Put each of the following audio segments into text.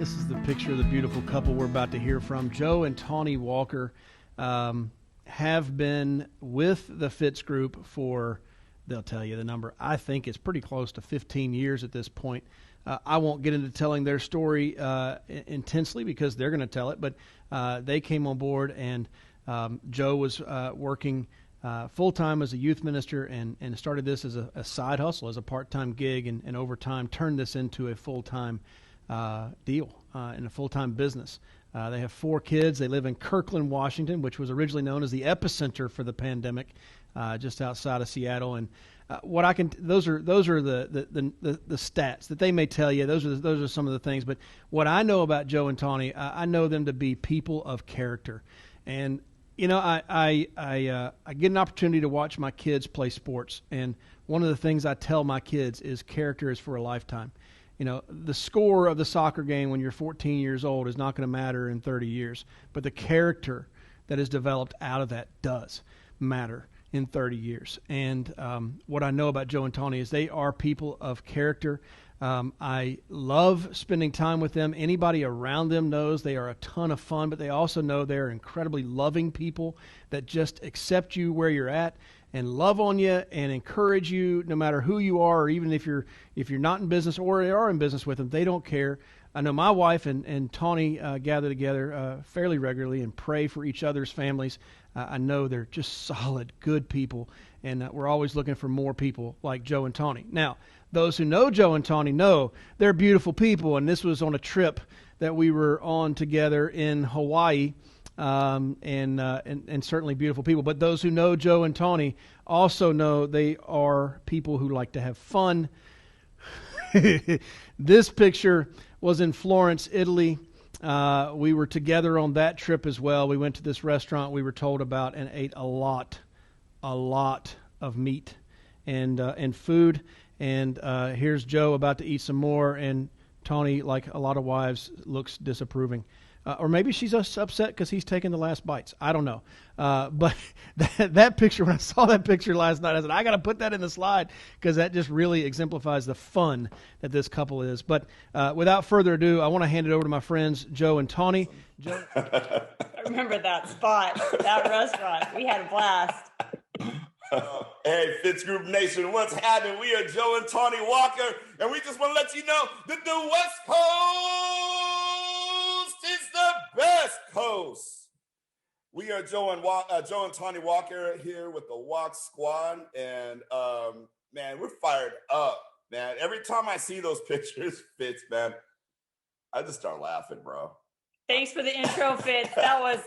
This is the picture of the beautiful couple we're about to hear from. Joe and Tawnee Walker have been with the Fitz Group for, they'll tell you the number, I think it's pretty close to 15 years at this point. I won't get into telling their story intensely because they're going to tell it, but they came on board, and Joe was working full-time as a youth minister and started this as a side hustle, as a part-time gig, and over time turned this into a full-time deal in a full-time business. They have 4 kids. They live in Kirkland, Washington, which was originally known as the epicenter for the pandemic, just outside of Seattle. And those are the stats that they may tell you. Those are some of the things. But what I know about Joe and Tawnee, I know them to be people of character. And you know, I get an opportunity to watch my kids play sports, and one of the things I tell my kids is character is for a lifetime. You know, the score of the soccer game when you're 14 years old is not going to matter in 30 years, but the character that is developed out of that does matter in 30 years. And what I know about Joe and Tawnee is they are people of character. I love spending time with them. Anybody around them knows they are a ton of fun, but they also know they're incredibly loving people that just accept you where you're at and love on you and encourage you no matter who you are, or even if you're not in business or are in business with them, they don't care. I know my wife and Tawnee gather together fairly regularly and pray for each other's families. I know they're just solid, good people, and we're always looking for more people like Joe and Tawnee. Now, those who know Joe and Tawnee know they're beautiful people, and this was on a trip that we were on together in Hawaii, and certainly beautiful people. But those who know Joe and Tawnee also know they are people who like to have fun. This picture was in Florence, Italy. We were together on that trip as well. We went to this restaurant we were told about and ate a lot of meat and food. And here's Joe about to eat some more, and Tawnee, like a lot of wives, looks disapproving. Or maybe she's just upset because he's taking the last bites. I don't know. But that picture, when I saw that picture last night, I said, I got to put that in the slide because that just really exemplifies the fun that this couple is. But without further ado, I want to hand it over to my friends, Joe and Tawnee. Joe. I remember that spot, that restaurant. We had a blast. Hey, Fitz Group Nation, what's happening? We are Joe and Tawnee Walker, and we just want to let you know that the West Coast is the best coast. We are Joe and Tawnee Walker here with the Walk Squad, and man, we're fired up, man. Every time I see those pictures, Fitz, man, I just start laughing, bro. Thanks for the intro, Fitz. That was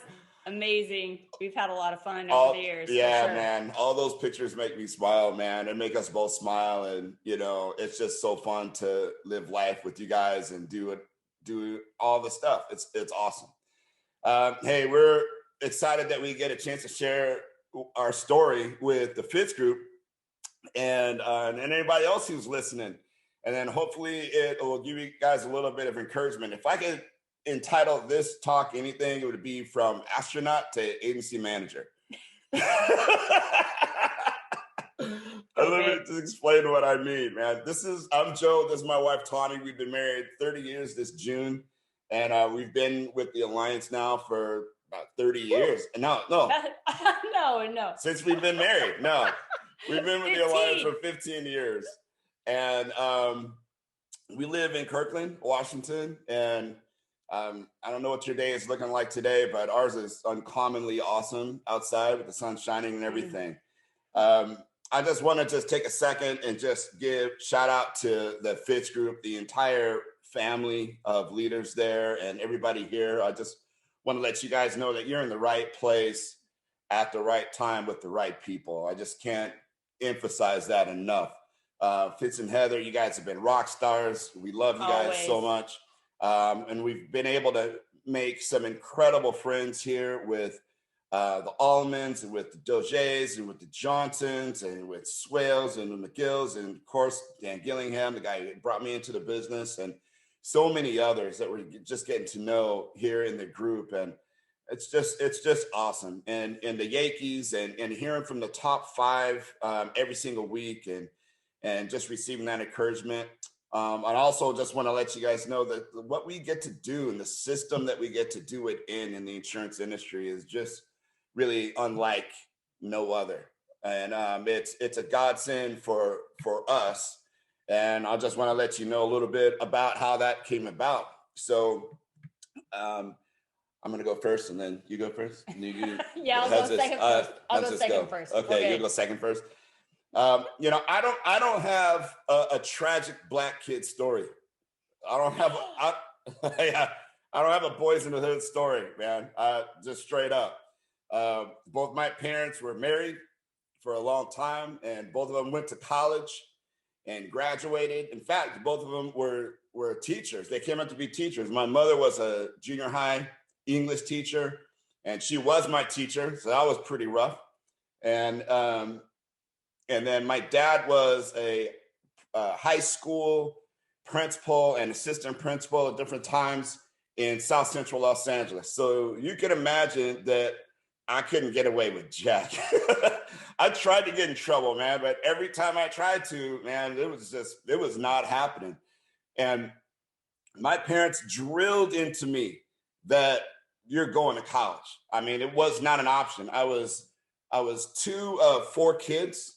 amazing. We've had a lot of fun over the years. Yeah, sure. Man. All those pictures make me smile, man. And make us both smile. And, you know, it's just so fun to live life with you guys and do all the stuff. It's awesome. Hey, we're excited that we get a chance to share our story with the Fitz Group and anybody else who's listening. And then hopefully it will give you guys a little bit of encouragement. If I could entitle this talk anything, it would be from astronaut to agency manager. Let me just explain what I mean, man. I'm Joe. This is my wife, Tawnee. We've been married 30 years this June. And we've been with the Alliance now for about 30 years. And no. No. Since we've been married, no. We've been with the Alliance for 15 years. And we live in Kirkland, Washington. And I don't know what your day is looking like today, but ours is uncommonly awesome outside with the sun shining and everything. I just want to take a second and just give shout out to the Fitz Group, the entire family of leaders there and everybody here. I just want to let you guys know that you're in the right place at the right time with the right people. I just can't emphasize that enough. Fitz and Heather, you guys have been rock stars. We love you guys so much. And we've been able to make some incredible friends here with the Allmans and with the Doges and with the Johnsons and with Swales and the McGills and, of course, Dan Gillingham, the guy who brought me into the business, and so many others that we're just getting to know here in the group. And it's just awesome. And the Yankees and hearing from the top 5 every single week and just receiving that encouragement. I also just want to let you guys know that what we get to do and the system that we get to do it in the insurance industry is just really unlike no other. And it's a godsend for us. And I just want to let you know a little bit about how that came about. So I'm going to go first, and then you go first. Yeah, I'll go second first. I'll go second first. Okay, you go second first. I don't have a tragic black kid story. I don't have I don't have a boys in the hood story, man. Just straight up. Both my parents were married for a long time, and both of them went to college and graduated. In fact, both of them were teachers. They came out to be teachers. My mother was a junior high English teacher, and she was my teacher, so that was pretty rough. And then my dad was a high school principal and assistant principal at different times in South Central Los Angeles. So you can imagine that I couldn't get away with jack. I tried to get in trouble, man, but every time I tried to, man, it was not happening. And my parents drilled into me that you're going to college. I mean, it was not an option. I was two of four kids.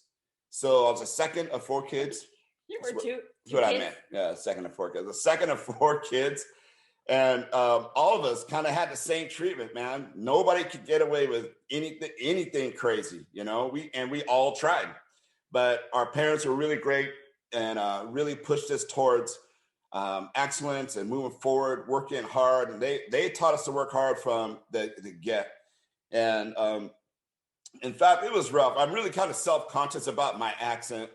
So I was the second of four kids. You were two. That's what I meant. Yeah, second of four kids. The second of four kids. And all of us kind of had the same treatment, man. Nobody could get away with anything crazy, you know. We all tried, but our parents were really great and really pushed us towards excellence and moving forward, working hard. And they taught us to work hard from the get. And in fact, it was rough. I'm really kind of self-conscious about my accent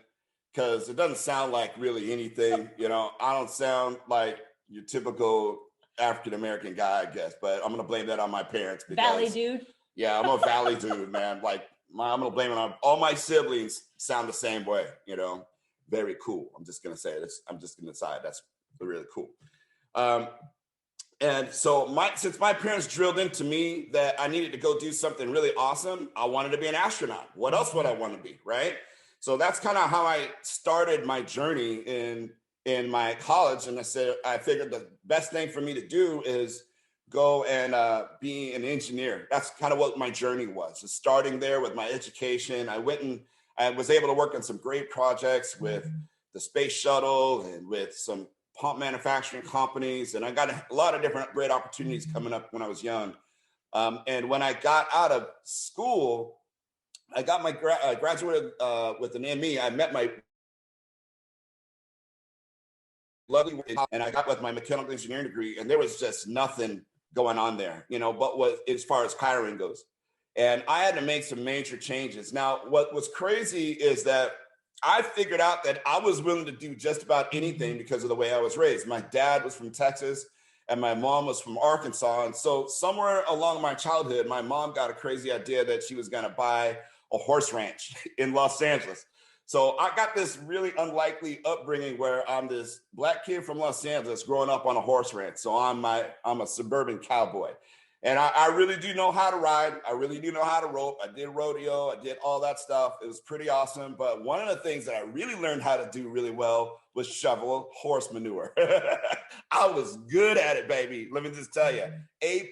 because it doesn't sound like really anything. You know, I don't sound like your typical African-American guy, I guess, but I'm going to blame that on my parents. Because, Valley dude? Yeah, I'm a Valley dude, man. Like, I'm going to blame it on all my siblings sound the same way, you know. Very cool. I'm just going to say this. I'm just going to decide that's really cool. And so since my parents drilled into me that I needed to go do something really awesome, I wanted to be an astronaut. What else would I want to be, right? So that's kind of how I started my journey in my college. And I figured the best thing for me to do is go and be an engineer. That's kind of what my journey was. So starting there with my education, I went and I was able to work on some great projects with the space shuttle and with some pump manufacturing companies. And I got a lot of different great opportunities coming up when I was young. And when I got out of school, I got my graduated with an ME. I met my lovely wife, and I got with my mechanical engineering degree, and there was just nothing going on there, you know, but as far as hiring goes. And I had to make some major changes. Now, what was crazy is that I figured out that I was willing to do just about anything because of the way I was raised. My dad was from Texas and my mom was from Arkansas. And so somewhere along my childhood, my mom got a crazy idea that she was going to buy a horse ranch in Los Angeles. So I got this really unlikely upbringing where I'm this black kid from Los Angeles growing up on a horse ranch. So I'm a suburban cowboy. And I really do know how to ride. I really do know how to rope. I did rodeo. I did all that stuff. It was pretty awesome. But one of the things that I really learned how to do really well was shovel horse manure. I was good at it, baby. Let me just tell you, A++.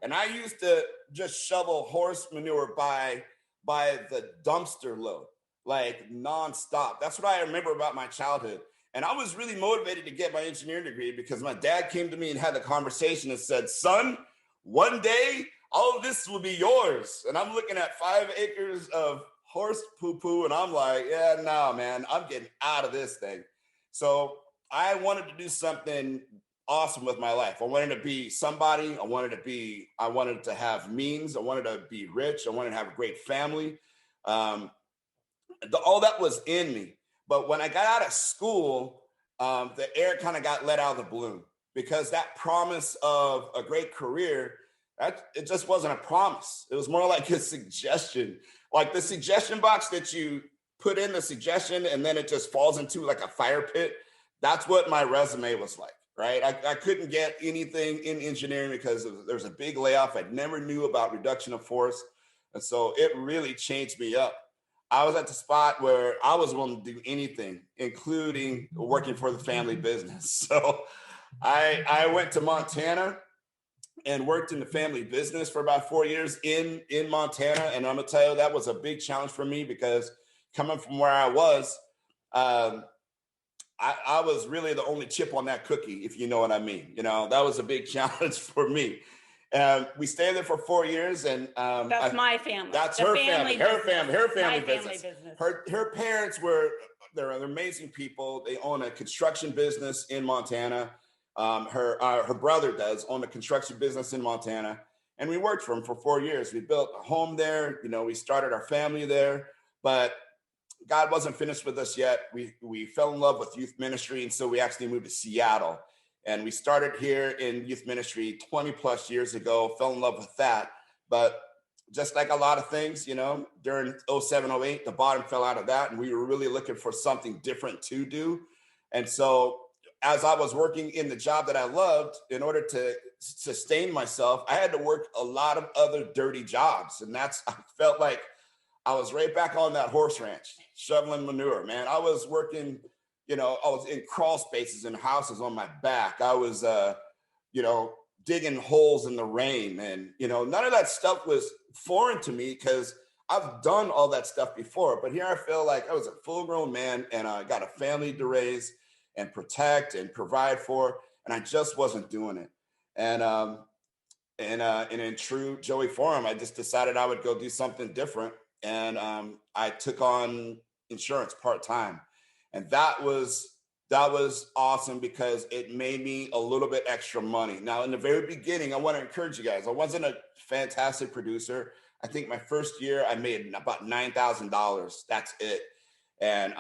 And I used to just shovel horse manure by the dumpster load, like nonstop. That's what I remember about my childhood. And I was really motivated to get my engineering degree because my dad came to me and had the conversation and said, son, one day, all of this will be yours. And I'm looking at 5 acres of horse poo-poo, and I'm like, yeah, no, man, I'm getting out of this thing. So I wanted to do something awesome with my life. I wanted to be somebody. I wanted to have means. I wanted to be rich. I wanted to have a great family. All that was in me. But when I got out of school, the air kind of got let out of the balloon because that promise of a great career, it just wasn't a promise. It was more like a suggestion, like the suggestion box that you put in the suggestion and then it just falls into like a fire pit. That's what my resume was like, right? I couldn't get anything in engineering because there was a big layoff. I never knew about reduction of force. And so it really changed me up. I was at the spot where I was willing to do anything, including working for the family business. So I went to Montana and worked in the family business for about 4 years in Montana. And I'm gonna tell you, that was a big challenge for me, because coming from where I was, I was really the only chip on that cookie, if you know what I mean. You know, that was a big challenge for me. We stayed there for 4 years, and that's my family. That's her family. Her family business. Her parents they're amazing people. They own a construction business in Montana. Her brother does own a construction business in Montana, and we worked for him for 4 years. We built a home there. You know, we started our family there, but God wasn't finished with us yet. We fell in love with youth ministry, and so we actually moved to Seattle. And we started here in youth ministry 20 plus years ago, fell in love with that. But just like a lot of things, you know, during 07, 08, the bottom fell out of that. And we were really looking for something different to do. And so as I was working in the job that I loved, in order to sustain myself, I had to work a lot of other dirty jobs. And I felt like I was right back on that horse ranch, shoveling manure, man. I was working, you know, I was in crawl spaces in houses on my back. I was, you know, digging holes in the rain. And, you know, none of that stuff was foreign to me, because I've done all that stuff before. But here I feel like I was a full-grown man, and I got a family to raise and protect and provide for, and I just wasn't doing it. And in true Joey form, I just decided I would go do something different. And I took on insurance part-time. And that was awesome, because it made me a little bit extra money. Now, in the very beginning, I want to encourage you guys, I wasn't a fantastic producer. I think my first year I made about $9,000. That's it. And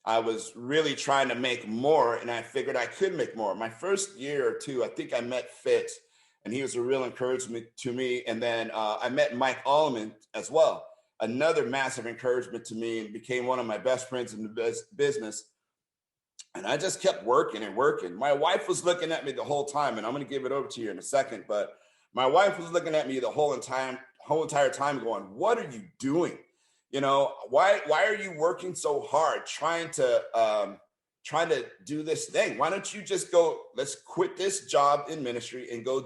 I was really trying to make more, and I figured I could make more. My first year or two, I think I met Fitz, and he was a real encouragement to me. And then I met Mike Allman as well, another massive encouragement to me, and became one of my best friends in the business. And I just kept working and working. My wife was looking at me the whole time, and I'm going to give it over to you in a second. But my wife was looking at me the whole entire time going, what are you doing? You know, why are you working so hard trying to do this thing? Why don't you just go, let's quit this job in ministry and go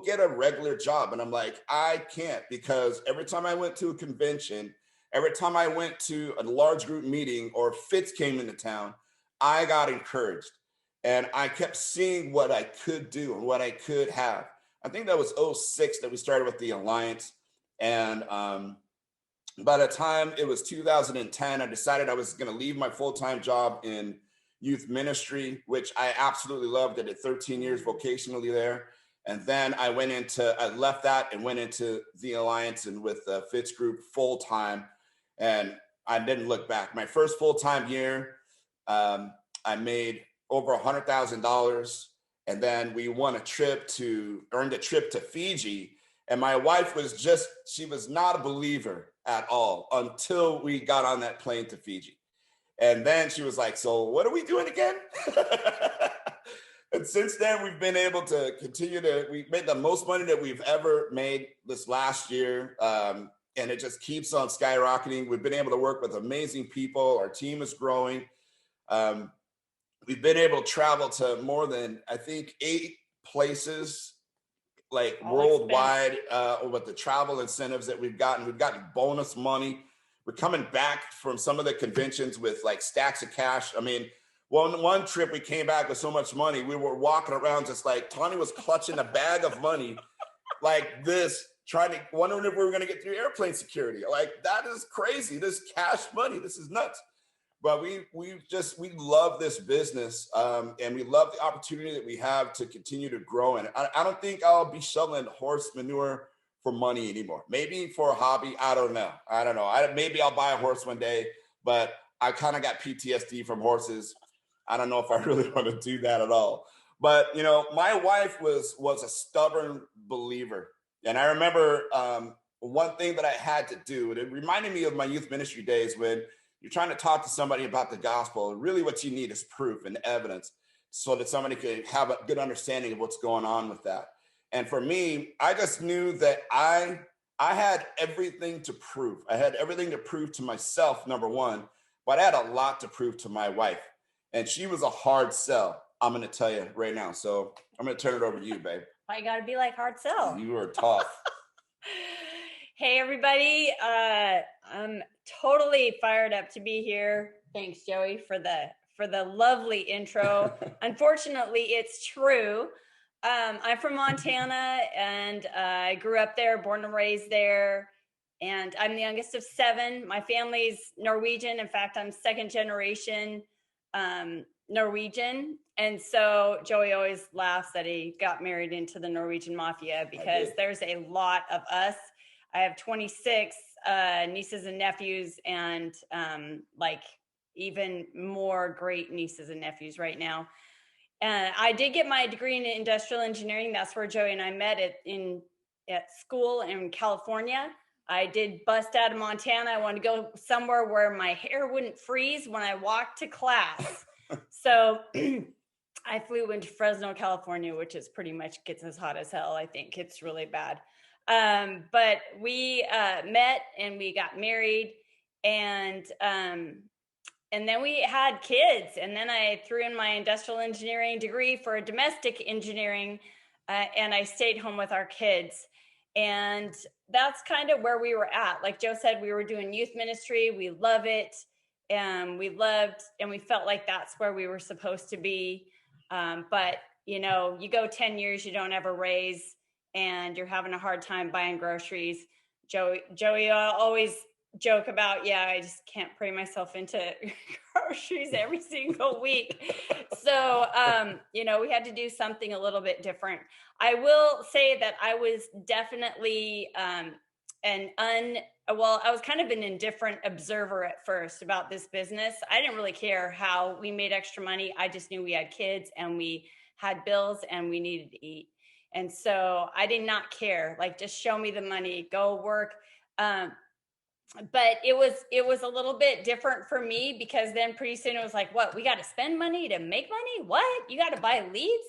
get a regular job? And I'm like, I can't, because every time I went to a convention, every time I went to a large group meeting, or Fitz came into town, I got encouraged, and I kept seeing what I could do and what I could have. I think that was 06 that we started with the Alliance. And by the time it was 2010, I decided I was going to leave my full-time job in youth ministry, which I absolutely loved. I did 13 years vocationally there. And then I left that and went into the Alliance and with the Fitz Group full-time. And I didn't look back. My first full-time year, I made over $100,000. And then we earned a trip to Fiji. And my wife she was not a believer at all until we got on that plane to Fiji. And then she was like, so what are we doing again? And since then, we've been able to we made the most money that we've ever made this last year. And it just keeps on skyrocketing. We've been able to work with amazing people. Our team is growing. We've been able to travel to more than, I think, 8 places, like all worldwide, with the travel incentives that we've gotten. We've gotten bonus money. We're coming back from some of the conventions with like stacks of cash. I mean, one trip we came back with so much money, we were walking around just like, Tawnee was clutching a bag of money like this, wondering if we were going to get through airplane security. Like, that is crazy. This cash money, this is nuts. But we love this business, and we love the opportunity that we have to continue to grow. And I don't think I'll be shoveling horse manure for money anymore. Maybe for a hobby. I don't know. Maybe I'll buy a horse one day, but I kind of got PTSD from horses. I don't know if I really want to do that at all. But, you know, my wife was a stubborn believer. And I remember one thing that I had to do, and it reminded me of my youth ministry days when you're trying to talk to somebody about the gospel. Really what you need is proof and evidence so that somebody can have a good understanding of what's going on with that. And for me, I just knew that I I had everything to prove. I had everything to prove to myself, number one, but I had a lot to prove to my wife. And she was a hard sell, I'm going to tell you right now. So I'm going to turn it over to you, babe. I got to be like hard sell. You were tough. Hey, everybody. I'm totally fired up to be here. Thanks, Joey, for the lovely intro. Unfortunately, it's true. I'm from Montana, and I grew up there, born and raised there. And I'm the youngest of 7. My family's Norwegian. In fact, I'm second generation Norwegian. And so Joey always laughs that he got married into the Norwegian mafia because there's a lot of us. I have 26 nieces and nephews, and like even more great nieces and nephews right now. I did get my degree in industrial engineering. That's where Joey and I met at school in California. I did bust out of Montana. I wanted to go somewhere where my hair wouldn't freeze when I walked to class. So I flew into Fresno, California, which is pretty much gets as hot as hell. I think it's really bad. But we met and we got married, and then we had kids. And then I threw in my industrial engineering degree for domestic engineering, and I stayed home with our kids. And that's kind of where we were at. Like Joe said, we were doing youth ministry. We love it. And we felt like that's where we were supposed to be. But, you go 10 years, you don't ever raise, and you're having a hard time buying groceries. Joey always joke about, I just can't pray myself into groceries every single week. So, we had to do something a little bit different. I will say that I was definitely I was kind of an indifferent observer at first about this business. I didn't really care how we made extra money. I just knew we had kids and we had bills and we needed to eat. And so I did not care, like, just show me the money, go work. But it was a little bit different for me, because then pretty soon it was like, what, we got to spend money to make money? What? You got to buy leads?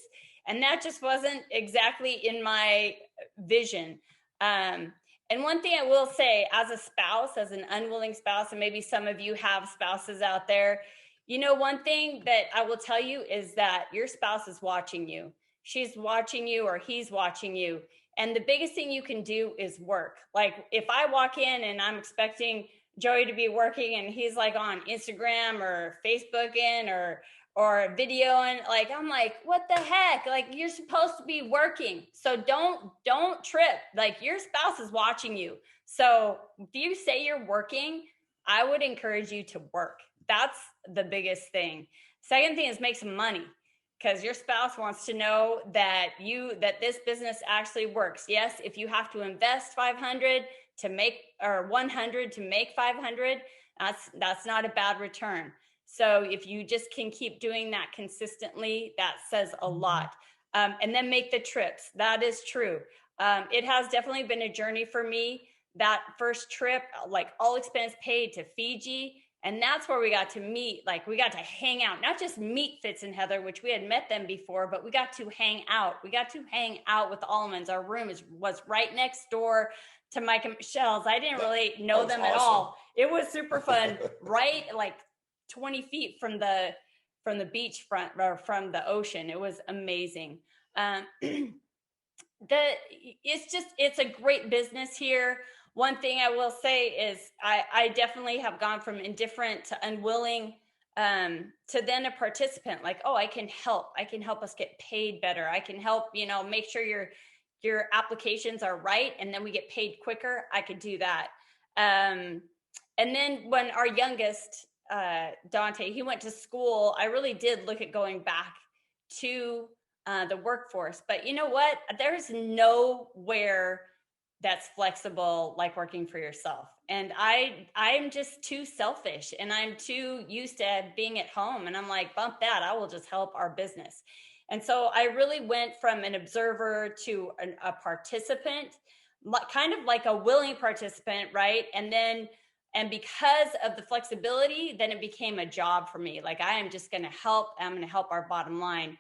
And that just wasn't exactly in my vision. And one thing I will say, as a spouse, as an unwilling spouse, and maybe some of you have spouses out there, one thing that I will tell you is that your spouse is watching you. She's watching you, or he's watching you. And the biggest thing you can do is work. Like, if I walk in and I'm expecting Joey to be working and he's like on Instagram or Facebooking or video, and like, I'm like, what the heck? Like, you're supposed to be working. So don't trip. Like, your spouse is watching you. So if you say you're working, I would encourage you to work. That's the biggest thing. Second thing is make some money, because your spouse wants to know that this business actually works. Yes, if you have to invest $500 to make, or $100 to make $500, that's not a bad return. So if you just can keep doing that consistently, that says a lot. And then make the trips. That is true. It has definitely been a journey for me. That first trip, like, all expense paid to Fiji. And that's where we got to meet, like, we got to hang out, not just meet Fitz and Heather, which we had met them before, but we got to hang out. We got to hang out with the Allmans. Our room was right next door to Mike and Michelle's. I didn't really know them at all. It was super fun, right? Like 20 feet from the beachfront, or from the ocean. It was amazing. It's a great business here. One thing I will say is I definitely have gone from indifferent to unwilling to then a participant. Like, oh, I can help us get paid better. I can help, make sure your applications are right, and then we get paid quicker. I could do that. And then when our youngest, Dante, he went to school, I really did look at going back to the workforce. But you know what? There's nowhere that's flexible like working for yourself. And I'm just too selfish, and I'm too used to being at home. And I'm like, bump that, I will just help our business. And so I really went from an observer to a participant, kind of like a willing participant, right? And because of the flexibility, then it became a job for me. Like, I am just going to help. I'm going to help our bottom line.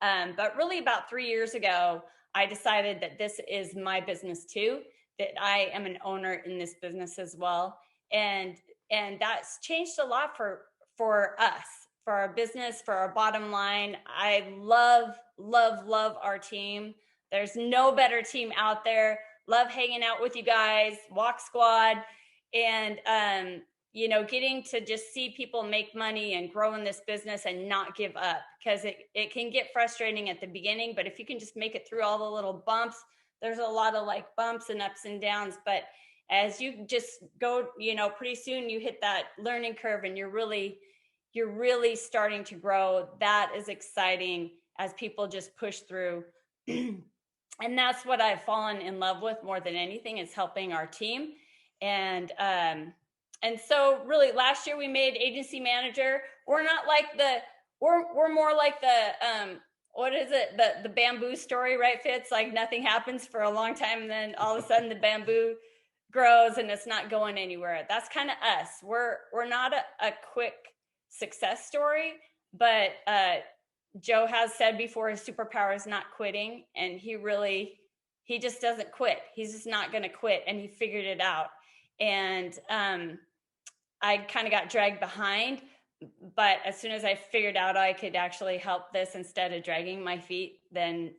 But really about 3 years ago, I decided that this is my business too. that I am an owner in this business as well. And that's changed a lot for us, for our business, for our bottom line. I love our team. There's no better team out there. Love hanging out with you guys, Walk Squad, and getting to just see people make money and grow in this business and not give up, because it can get frustrating at the beginning, but if you can just make it through all the little bumps, there's a lot of like bumps and ups and downs, but as you just go, pretty soon you hit that learning curve and you're really starting to grow. That is exciting as people just push through. And that's what I've fallen in love with more than anything, is helping our team. And so really last year we made agency manager. We're not like we're more like the, what is it? The bamboo story, right, Fitz? Like nothing happens for a long time and then all of a sudden the bamboo grows and it's not going anywhere. That's kind of us. We're not a quick success story, but Joe has said before his superpower is not quitting, and he just doesn't quit. He's just not going to quit, and he figured it out. And I kind of got dragged behind, but as soon as I figured out I could actually help this instead of dragging my feet, then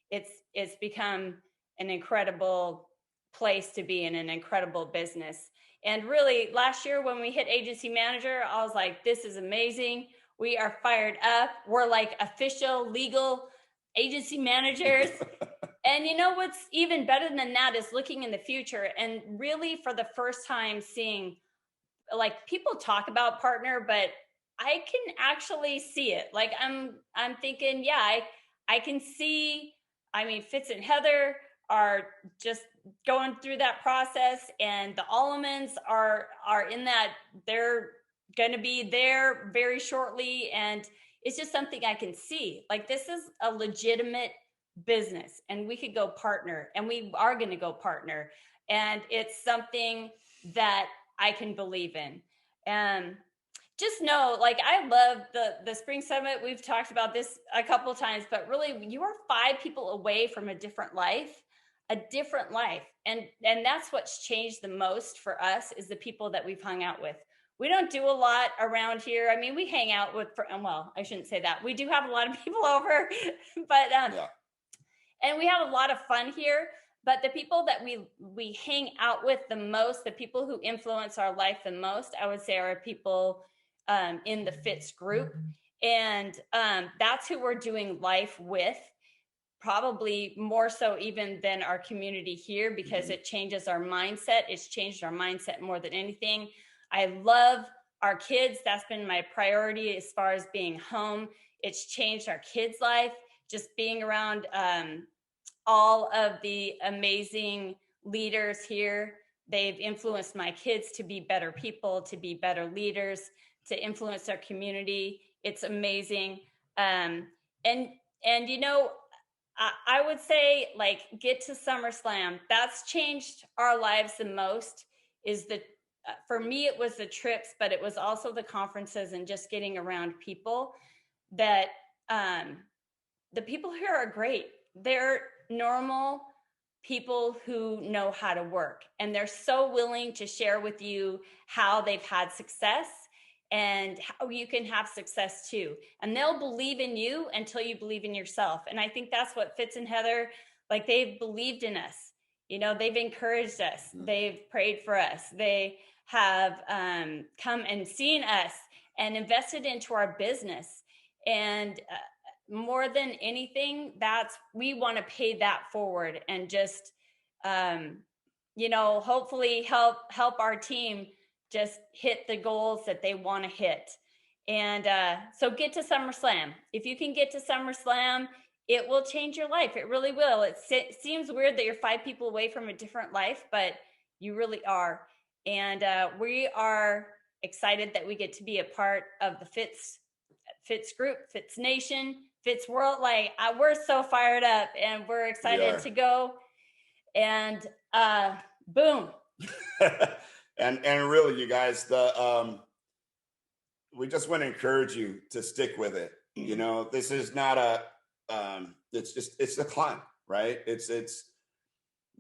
it's become an incredible place to be in, an incredible business. And really last year when we hit agency manager, I was like, this is amazing. We are fired up. We're like official legal agency managers. And what's even better than that is looking in the future and really for the first time seeing, like, people talk about partner, but I can actually see it. Like I'm thinking, yeah, I can see, Fitz and Heather are just going through that process, and the Allemans are in that. They're going to be there very shortly, and it's just something I can see. Like, this is a legitimate business, and we could go partner, and we are going to go partner, and it's something that I can believe in. And just know, like, I love the Spring Summit. We've talked about this a couple of times, but really you are 5 people away from a different life. And that's what's changed the most for us, is the people that we've hung out with. We don't do a lot around here. We hang out with, well, I shouldn't say that. We do have a lot of people over, but, yeah. And we have a lot of fun here, but the people that we hang out with the most, the people who influence our life the most, I would say are people in the Fitz Group. And that's who we're doing life with, probably more so even than our community here, because it changes our mindset. It's changed our mindset more than anything. I love our kids. That's been my priority as far as being home. It's changed our kids' life, just being around all of the amazing leaders here. They've influenced my kids to be better people, to be better leaders, to influence our community. It's amazing. And I would say, like, get to SummerSlam. That's changed our lives the most. For me, it was the trips, but it was also the conferences and just getting around people that the people here are great. They're normal people who know how to work, and they're so willing to share with you how they've had success and how you can have success too. And they'll believe in you until you believe in yourself. And I think that's what Fitz and Heather, like, they've believed in us. They've encouraged us. They've prayed for us. They have come and seen us and invested into our business. And more than anything, we want to pay that forward and just, hopefully help our team just hit the goals that they want to hit. And so get to SummerSlam. If you can get to SummerSlam, it will change your life. It really will. It seems weird that you're 5 people away from a different life, but you really are. And we are excited that we get to be a part of the Fitz Group, Fitz Nation, Fitz World. Like, we're so fired up, and we're excited to go. And boom. And really, you guys, we just want to encourage you to stick with it. This is not it's a climb, right? It's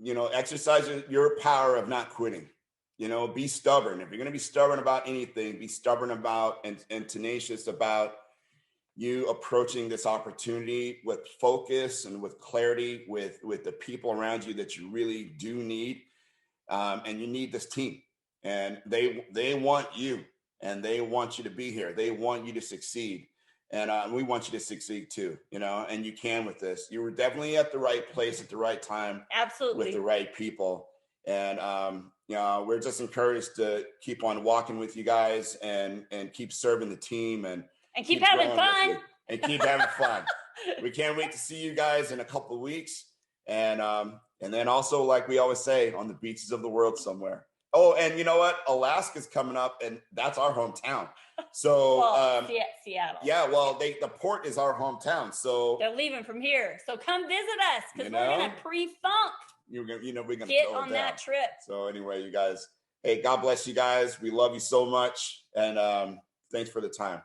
exercise your power of not quitting. Be stubborn. If you're going to be stubborn about anything, be stubborn about and tenacious about you approaching this opportunity with focus and with clarity, with the people around you that you really do need. And you need this team, and they want you, and they want you to be here. They want you to succeed. And we want you to succeed too, and you can with this. You were definitely at the right place at the right time. Absolutely. With the right people. And, we're just encouraged to keep on walking with you guys and keep serving the team and keep having fun. And keep having fun. We can't wait to see you guys in a couple of weeks. And then also, like we always say, on the beaches of the world somewhere. Oh, and you know what? Alaska's coming up, and that's our hometown. So Seattle. Yeah, well, the port is our hometown. So they're leaving from here. So come visit us, because we're gonna pre-funk. We're gonna get on that trip. So anyway, you guys, hey, God bless you guys. We love you so much, and thanks for the time.